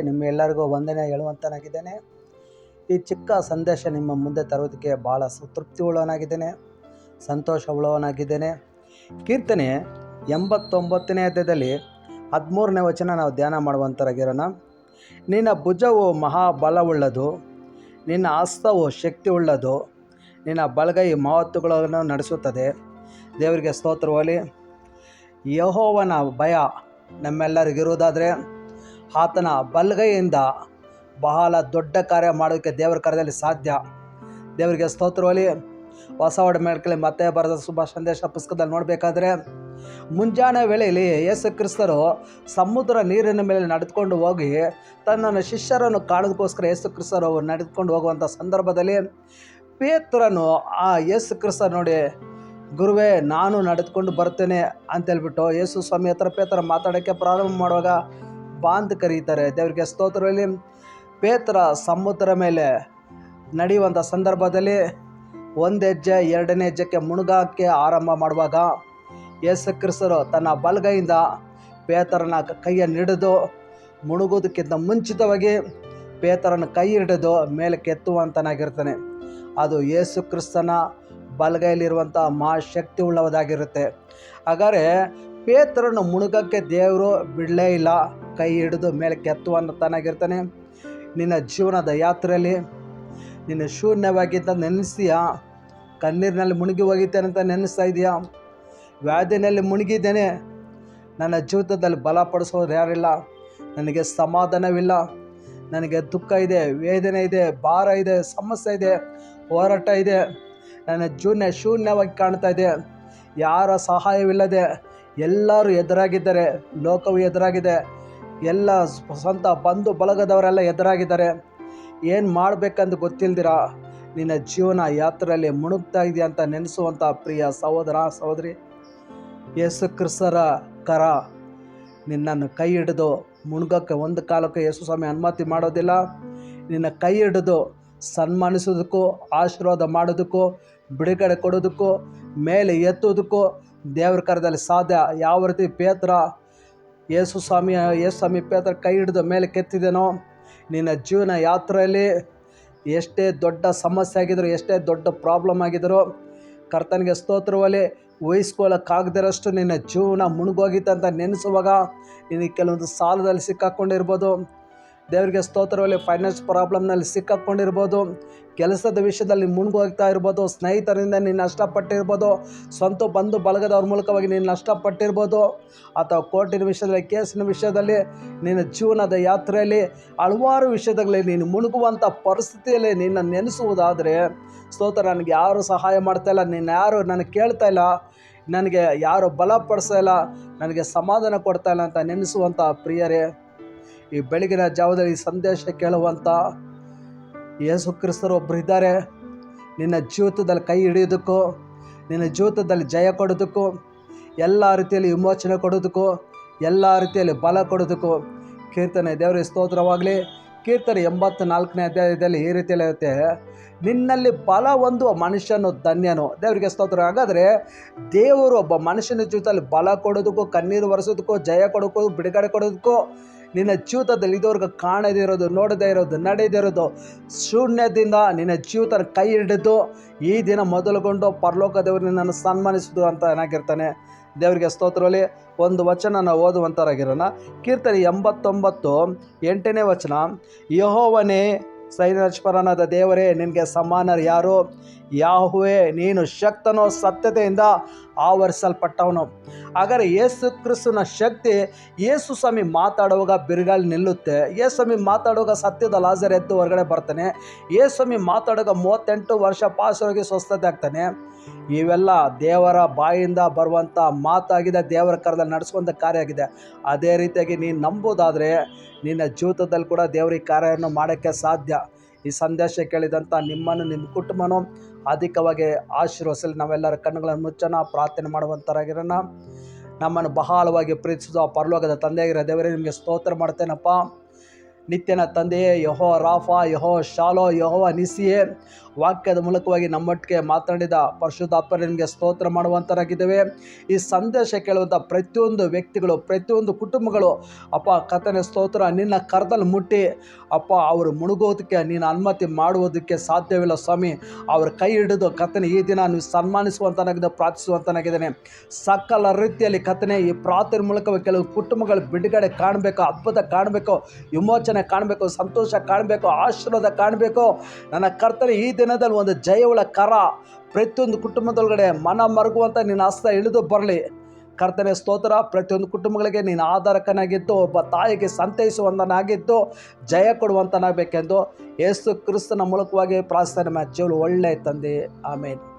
ನಿಮ್ಮೆಲ್ಲರಿಗೂ ವಂದನೆ ಹೇಳುವಂತನಾಗಿದ್ದೇನೆ. ಈ ಚಿಕ್ಕ ಸಂದೇಶ ನಿಮ್ಮ ಮುಂದೆ ತರುವುದಕ್ಕೆ ಭಾಳ ತೃಪ್ತಿ ಉಳ್ಳವನಾಗಿದ್ದೇನೆ, ಸಂತೋಷ ಉಳ್ಳವನಾಗಿದ್ದೇನೆ. ಕೀರ್ತನೆ 89ನೇ ಅಧ್ಯಾಯದಲ್ಲಿ 13ನೇ ವಚನ ನಾವು ಧ್ಯಾನ ಮಾಡುವಂತರಾಗಿರೋಣ. ನಿನ್ನ ಭುಜವು ಮಹಾಬಲವುಳ್ಳದು, ನಿನ್ನ ಹಸ್ತವು ಶಕ್ತಿ ಉಳ್ಳದು, ನಿನ್ನ ಬಲಗೈ ಮಹತ್ತುಗಳನ್ನು ನಡೆಸುತ್ತದೆ. ದೇವರಿಗೆ ಸ್ತೋತ್ರವಾಗಲಿ. ಯೆಹೋವನ ಭಯ ನಮ್ಮೆಲ್ಲರಿಗಿರುವುದಾದರೆ ಆತನ ಬಲಗೈಯಿಂದ ಬಹಳ ದೊಡ್ಡ ಕಾರ್ಯ ಮಾಡೋದಕ್ಕೆ ದೇವರ ಕಾರ್ಯದಲ್ಲಿ ಸಾಧ್ಯ. ದೇವರಿಗೆ ಸ್ತೋತ್ರವಾಗಲಿ. ಹೊಸ ಒಡಂಬಡಿಕೆಯಲ್ಲಿ ಮತ್ತೆ ಬರೆದ ಶುಭ ಸಂದೇಶ ಪುಸ್ತಕದಲ್ಲಿ ನೋಡಬೇಕಾದ್ರೆ ಮುಂಜಾನೆ ವೇಳೆಯಲ್ಲಿ ಯೇಸು ಕ್ರಿಸ್ತರು ಸಮುದ್ರ ನೀರಿನ ಮೇಲೆ ನಡೆದುಕೊಂಡು ಹೋಗಿ ತನ್ನ ಶಿಷ್ಯರನ್ನು ಕಾಣೋದಕ್ಕೋಸ್ಕರ ಯೇಸು ಕ್ರಿಸ್ತರು ನಡೆದುಕೊಂಡು ಹೋಗುವಂಥ ಸಂದರ್ಭದಲ್ಲಿ ಪೇತ್ರನು ಆ ಯೇಸು ಕ್ರಿಸ್ತ ನೋಡಿ, ಗುರುವೇ ನಾನು ನಡೆದುಕೊಂಡು ಬರ್ತೇನೆ ಅಂತೇಳ್ಬಿಟ್ಟು ಯೇಸು ಸ್ವಾಮಿ ಹತ್ರ ಪೇತ್ರ ಮಾತಾಡೋಕ್ಕೆ ಪ್ರಾರಂಭ ಮಾಡುವಾಗ ಬಾಂದ್ ಕರೀತಾರೆ. ದೇವರಿಗೆ ಸ್ತೋತ್ರದಲ್ಲಿ ಪೇತ್ರ ಸಮುದ್ರ ಮೇಲೆ ನಡೆಯುವಂಥ ಸಂದರ್ಭದಲ್ಲಿ ಒಂದು ಹೆಜ್ಜೆ ಎರಡನೇ ಹೆಜ್ಜೆಗೆ ಮುಳುಗಕ್ಕೆ ಆರಂಭ ಮಾಡುವಾಗ ಯೇಸು ಕ್ರಿಸ್ತರು ತನ್ನ ಬಲಗೈಯಿಂದ ಪೇತ್ರನ ಕೈಯನ್ನು ಹಿಡಿದು ಮುಳುಗೋದಕ್ಕಿಂತ ಮುಂಚಿತವಾಗಿ ಪೇತ್ರನ ಕೈ ಹಿಡಿದು ಮೇಲೆ ಕೆತ್ತುವಂತನಾಗಿರ್ತಾನೆ. ಅದು ಯೇಸು ಕ್ರಿಸ್ತನ ಬಲಗೈಲಿರುವಂಥ ಮಹಾಶಕ್ತಿ ಉಳ್ಳದಾಗಿರುತ್ತೆ. ಹಾಗಾದರೆ ಪೇತ್ರನ ಮುಳುಗಕ್ಕೆ ದೇವರು ಬಿಡಲೇ ಇಲ್ಲ, ಕೈ ಹಿಡಿದು ಮೇಲೆ ಕೆತ್ತುವಂತನಾಗಿರ್ತಾನೆ. ನಿನ್ನ ಜೀವನದ ಯಾತ್ರೆಯಲ್ಲಿ ನಿನ್ನ ಶೂನ್ಯವಾಗಿದ್ದ ನೆನೆಸ್ತೀಯಾ? ಕಣ್ಣೀರಿನಲ್ಲಿ ಮುಳುಗಿ ಹೋಗಿದ್ದೇನೆ ಅಂತ ನೆನೆಸ್ತಾ ಇದೆಯಾ? ವ್ಯಾಧಿನಲ್ಲಿ ಮುಳುಗಿದ್ದೇನೆ, ನನ್ನ ಜೀವಿತದಲ್ಲಿ ಬಲಪಡಿಸೋರು ಯಾರಿಲ್ಲ, ನನಗೆ ಸಮಾಧಾನವಿಲ್ಲ, ನನಗೆ ದುಃಖ ಇದೆ, ವೇದನೆ ಇದೆ, ಭಾರ ಇದೆ, ಸಮಸ್ಯೆ ಇದೆ, ಹೋರಾಟ ಇದೆ, ನನ್ನ ಜೀವನ ಶೂನ್ಯವಾಗಿ ಕಾಣ್ತಾ ಇದೆ, ಯಾರ ಸಹಾಯವಿಲ್ಲದೆ ಎಲ್ಲರೂ ಎದುರಾಗಿದ್ದಾರೆ, ಲೋಕವು ಎದುರಾಗಿದೆ, ಎಲ್ಲ ಸ್ವಂತ ಬಂಧು ಬಳಗದವರೆಲ್ಲ ಎದುರಾಗಿದ್ದಾರೆ. ಏನು ಮಾಡಬೇಕಂತ ಗೊತ್ತಿಲ್ದಿರ ನಿನ್ನ ಜೀವನ ಯಾತ್ರೆಯಲ್ಲಿ ಮುಳುಗ್ತಾ ಇದೆಯಾ ಅಂತ ನೆನೆಸುವಂಥ ಪ್ರಿಯ ಸಹೋದರ ಸಹೋದರಿ, ಯೇಸು ಕ್ರಿಸ್ತರ ಕರ ನಿನ್ನನ್ನು ಕೈ ಹಿಡಿದು ಮುಳುಗಕ್ಕೆ ಒಂದು ಕಾಲಕ್ಕೆ ಯೇಸು ಸ್ವಾಮಿ ಅನುಮತಿ ಮಾಡೋದಿಲ್ಲ. ನಿನ್ನ ಕೈ ಹಿಡಿದು ಸನ್ಮಾನಿಸೋದಕ್ಕೂ ಆಶೀರ್ವಾದ ಮಾಡೋದಕ್ಕೂ ಬಿಡುಗಡೆ ಕೊಡೋದಕ್ಕೂ ಮೇಲೆ ಎತ್ತೋದಕ್ಕೂ ದೇವರ ಕರದಲ್ಲಿ ಸಾಧ್ಯ. ಯಾವ ರೀತಿ ಪೇತ್ರ ಯೇಸು ಸ್ವಾಮಿ ಪೇತ್ರ ಕೈ ಹಿಡಿದು ಮೇಲೆ ಕೆತ್ತಿದೇನೋ, ನಿನ್ನ ಜೀವನ ಯಾತ್ರೆಯಲ್ಲಿ ಎಷ್ಟೇ ದೊಡ್ಡ ಸಮಸ್ಯೆ ಆಗಿದ್ರು, ಎಷ್ಟೇ ದೊಡ್ಡ ಪ್ರಾಬ್ಲಮ್ ಆಗಿದ್ರು, ಕರ್ತನಿಗೆ ಸ್ತೋತ್ರವಲ್ಲಿ ವಹಿಸ್ಕೊಳ್ಳೋಕ್ಕಾಗದಿರೋಷ್ಟು ನಿನ್ನ ಜೀವನ ಮುಳುಗೋಗಿತ್ತಂತ ನೆನೆಸುವಾಗ ನಿನಗೆ ಕೆಲವೊಂದು ಸಾಲದಲ್ಲಿ ಸಿಕ್ಕಾಕ್ಕೊಂಡಿರ್ಬೋದು, ದೇವರಿಗೆ ಸ್ತೋತ್ರವಲ್ಲಿ ಫೈನಾನ್ಸ್ ಪ್ರಾಬ್ಲಮ್ನಲ್ಲಿ ಸಿಕ್ಕಾಕ್ಕೊಂಡಿರ್ಬೋದು, ಕೆಲಸದ ವಿಷಯದಲ್ಲಿ ಮುಳುಗೋಗ್ತಾ ಇರ್ಬೋದು, ಸ್ನೇಹಿತರಿಂದ ನೀನು ನಷ್ಟಪಟ್ಟಿರ್ಬೋದು, ಸ್ವಂತ ಬಂಧು ಬಳಗದವ್ರ ಮೂಲಕವಾಗಿ ನೀನು ನಷ್ಟಪಟ್ಟಿರ್ಬೋದು, ಅಥವಾ ಕೋರ್ಟಿನ ವಿಷಯದಲ್ಲಿ, ಕೇಸಿನ ವಿಷಯದಲ್ಲಿ, ನಿನ್ನ ಜೀವನದ ಯಾತ್ರೆಯಲ್ಲಿ ಹಲವಾರು ವಿಷಯದಲ್ಲಿ ನೀನು ಮುಳುಗುವಂಥ ಪರಿಸ್ಥಿತಿಯಲ್ಲಿ ನಿನ್ನ ನೆನೆಸುವುದಾದರೆ, ಸ್ತೋತ್ರ, ನನಗೆ ಯಾರು ಸಹಾಯ ಮಾಡ್ತಾಯಿಲ್ಲ, ನೀನು ಯಾರು ನನಗೆ ಕೇಳ್ತಾ ಇಲ್ಲ, ನನಗೆ ಯಾರು ಬಲಪಡಿಸ್ತಾ ಇಲ್ಲ, ನನಗೆ ಸಮಾಧಾನ ಕೊಡ್ತಾಯಿಲ್ಲ ಅಂತ ನೆನೆಸುವಂಥ ಪ್ರಿಯರೇ, ಈ ಬೆಳಗಿನ ಜಾವದಲ್ಲಿ ಈ ಸಂದೇಶ ಕೇಳುವಂಥ ಯೇಸು ಕ್ರಿಸ್ತರು ಒಬ್ಬರು ಇದ್ದಾರೆ. ನಿನ್ನ ಜೀವಿತದಲ್ಲಿ ಕೈ ಹಿಡಿಯೋದಕ್ಕೂ, ನಿನ್ನ ಜೀವಿತದಲ್ಲಿ ಜಯ ಕೊಡೋದಕ್ಕೂ, ಎಲ್ಲ ರೀತಿಯಲ್ಲಿ ವಿಮೋಚನೆ ಕೊಡೋದಕ್ಕೂ, ಎಲ್ಲ ರೀತಿಯಲ್ಲಿ ಬಲ ಕೊಡೋದಕ್ಕೂ. ಕೀರ್ತನೆ, ದೇವರಿಗೆ ಸ್ತೋತ್ರವಾಗಲಿ. ಕೀರ್ತನೆ 84ನೇ ಅಧ್ಯಾಯದಲ್ಲಿ ಈ ರೀತಿಯಲ್ಲಿ ಇರುತ್ತೆ, ನಿನ್ನಲ್ಲಿ ಬಲ ಹೊಂದುವ ಮನುಷ್ಯನು ಧನ್ಯನು. ದೇವರಿಗೆ ಸ್ತೋತ್ರ. ಹಾಗಾದರೆ ದೇವರು ಒಬ್ಬ ಮನುಷ್ಯನ ಜೀವಿತದಲ್ಲಿ ಬಲ ಕೊಡೋದಕ್ಕೂ, ಕಣ್ಣೀರು ಒರೆಸೋದಕ್ಕೂ, ಜಯ ಕೊಡೋಕ್ಕೂ, ಬಿಡುಗಡೆ ಕೊಡೋದಕ್ಕೂ, ನಿನ್ನ ಜೀವಿತದಲ್ಲಿ ಇದುವರೆಗೂ ಕಾಣದೇ ಇರೋದು, ನೋಡದೇ ಇರೋದು, ನಡೆಯದೇ ಇರೋದು ಶೂನ್ಯದಿಂದ ನಿನ್ನ ಜೀವಿತ ಕೈ ಹಿಡಿದು ಈ ದಿನ ಮೊದಲುಗೊಂಡು ಪರಲೋಕ ದೇವರು ನಿನ್ನನ್ನು ಸನ್ಮಾನಿಸೋದು ಅಂತ ಏನಾಗಿರ್ತಾನೆ. ದೇವರಿಗೆ ಸ್ತೋತ್ರದಲ್ಲಿ ಒಂದು ವಚನ ನಾವು ಓದುವಂಥರಾಗಿರೋಣ. ಕೀರ್ತನೆ 89:8ನೇ ವಚನ, ಯೆಹೋವನೇ ಸೈನ್ಯಾಧೀಶ್ವರನಾದ ದೇವರೇ, ನಿನಗೆ ಸಮಾನರು ಯಾರು? ಯಾಹುವೇ, ನೀನು ಶಕ್ತನೋ, ಸತ್ಯತೆಯಿಂದ ಆವರಿಸಲ್ಪಟ್ಟವನು. ಹಾಗಾದರೆ ಯೇಸು ಕ್ರಿಸ್ತನ ಶಕ್ತಿ ಯೇಸು ಸ್ವಾಮಿ ಮಾತಾಡುವಾಗ ಬಿರುಗಾಳಿ ನಿಲ್ಲುತ್ತೆ. ಯೇಸು ಸ್ವಾಮಿ ಮಾತಾಡುವಾಗ ಸತ್ಯದ ಲಾಜರ್ ಎದ್ದು ಹೊರಗಡೆ ಬರ್ತಾನೆ. ಯೇಸು ಸ್ವಾಮಿ ಮಾತಾಡುವಾಗ 38 ವರ್ಷ ಪಾಸರೋಗಿ ಸ್ವಸ್ಥತೆ ಆಗ್ತಾನೆ. ಇವೆಲ್ಲ ದೇವರ ಬಾಯಿಂದ ಬರುವಂಥ ಮಾತಾಗಿದೆ, ದೇವರ ಕರದಲ್ಲಿ ನಡೆಸುವಂಥ ಕಾರ್ಯ ಆಗಿದೆ. ಅದೇ ರೀತಿಯಾಗಿ ನೀನು ನಂಬೋದಾದರೆ ನಿನ್ನ ಜೀವಿತದಲ್ಲಿ ಕೂಡ ದೇವರಿಗೆ ಕಾರ್ಯವನ್ನು ಮಾಡೋಕ್ಕೆ ಸಾಧ್ಯ. ಈ ಸಂದೇಶ ಕೇಳಿದಂಥ ನಿಮ್ಮನ್ನು, ನಿಮ್ಮ ಕುಟುಂಬನೂ ಅಧಿಕವಾಗಿ ಆಶೀರ್ವದಿಸಲಿ. ನಾವೆಲ್ಲರ ಕಣ್ಣುಗಳನ್ನು ಮುಚ್ಚೋಣ, ಪ್ರಾರ್ಥನೆ ಮಾಡುವಂಥರಾಗಿರೋಣ. ನಮ್ಮನ್ನು ಬಹಳವಾಗಿ ಪ್ರೀತಿಸಿದ ಪರಲೋಕದ ತಂದೆಯಾಗಿರೋ ದೇವರೇ, ನಿಮಗೆ ಸ್ತೋತ್ರ ಮಾಡ್ತೇನಪ್ಪ. ನಿತ್ಯನ ತಂದೆಯೇ, ಯಹೋ ರಾಫಾ, ಯಹೋ ಶಾಲೋ, ಯಹೋ ನಿಸಿಯೇ, ವಾಕ್ಯದ ಮೂಲಕವಾಗಿ ನಮ್ಮೊಟ್ಟಿಗೆ ಮಾತನಾಡಿದ ಪರಿಶುದ್ಧಾತ್ಮರೇ ನಿಮಗೆ ಸ್ತೋತ್ರ ಮಾಡುವಂತರಾಗಿದ್ದೇವೆ. ಈ ಸಂದೇಶ ಕೇಳುವಂಥ ಪ್ರತಿಯೊಂದು ವ್ಯಕ್ತಿಗಳು, ಪ್ರತಿಯೊಂದು ಕುಟುಂಬಗಳು ಅಪ್ಪ ಕರ್ತನೇ ಸ್ತೋತ್ರ, ನಿನ್ನ ಕರದಲ್ಲಿ ಮುಟ್ಟಿ ಅಪ್ಪ ಅವರು ಮುಳುಗೋದಕ್ಕೆ ನೀನು ಅನುಮತಿ ಮಾಡುವುದಕ್ಕೆ ಸಾಧ್ಯವಿಲ್ಲ ಸ್ವಾಮಿ. ಅವ್ರ ಕೈ ಹಿಡಿದು ಕರ್ತನೆ ಈ ದಿನ ನೀವು ಸನ್ಮಾನಿಸುವಂತನಾಗಿದೆ, ಪ್ರಾರ್ಥಿಸುವಂತನಾಗಿದ್ದೇನೆ. ಸಕಲ ರೀತಿಯಲ್ಲಿ ಕರ್ತನೆ ಈ ಪ್ರಾರ್ಥನೆ ಮೂಲಕ ಕೆಲವು ಕುಟುಂಬಗಳು ಬಿಡುಗಡೆ ಕಾಣಬೇಕು, ಅದ್ಭುತ ಕಾಣಬೇಕು, ವಿಮೋಚನೆ ಕಾಣಬೇಕು, ಸಂತೋಷ ಕಾಣಬೇಕು, ಆಶೀರ್ವಾದ ಕಾಣಬೇಕು. ನನ್ನ ಕರ್ತನೆ ಈ ದಿನದಲ್ಲಿ ಒಂದು ಜಯವುಳ್ಳ ಕರ ಪ್ರತಿಯೊಂದು ಕುಟುಂಬದೊಳಗಡೆ ಮನ ಮರುಗುವಂಥ ನಿನ್ನ ಹಸ್ತ ಇಳಿದು ಬರಲಿ. ಕರ್ತನೆ ಸ್ತೋತ್ರ, ಪ್ರತಿಯೊಂದು ಕುಟುಂಬಗಳಿಗೆ ನೀನು ಆಧಾರಕನಾಗಿದ್ದು, ಒಬ್ಬ ತಾಯಿಗೆ ಸಂತೈಸುವಂತನಾಗಿದ್ದು ಜಯ ಕೊಡುವಂತನಾಗಬೇಕೆಂದು ಯೇಸು ಕ್ರಿಸ್ತನ ಮೂಲಕವಾಗಿ ಪ್ರಾರ್ಥನೆ ಜೀವನ ಒಳ್ಳೆಯ ತಂದೆ. ಆಮೇಲೆ